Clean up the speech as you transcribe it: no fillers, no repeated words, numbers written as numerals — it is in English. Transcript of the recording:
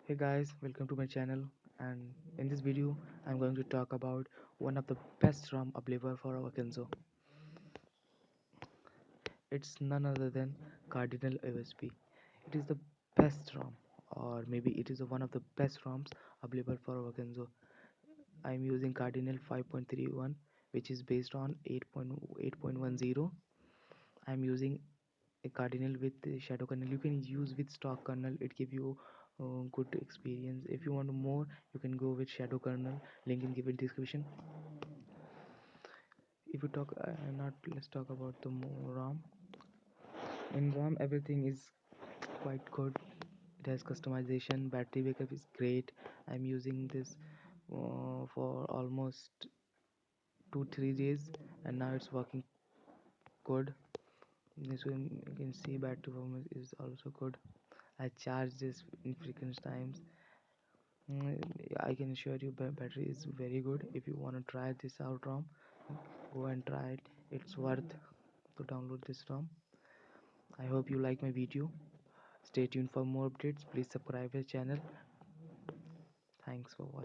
Hey guys, welcome to my channel, and in this video I'm going to talk about one of the best ROM available for our Kenzo. It's none other than Cardinal OSP. It is the best ROM, or maybe it is one of the best ROMs available for our Kenzo. I'm using Cardinal 5.31, which is based on 8.10. I'm using a Cardinal with the shadow kernel. You can use with stock kernel, it give you good experience. If you want more, you can go with shadow kernel, link in given description. If you talk not let's talk about the more ram. In ram everything is quite good. It has customization, battery backup is great. I'm using this for almost 2-3 days, and now it's working good. This one you can see battery performance is also good. I charge this in frequent times. I can assure you battery is very good. If you want to try this out ROM, go and try it. It's worth to download this ROM. I hope you like my video. Stay tuned for more updates. Please subscribe our channel. Thanks for watching.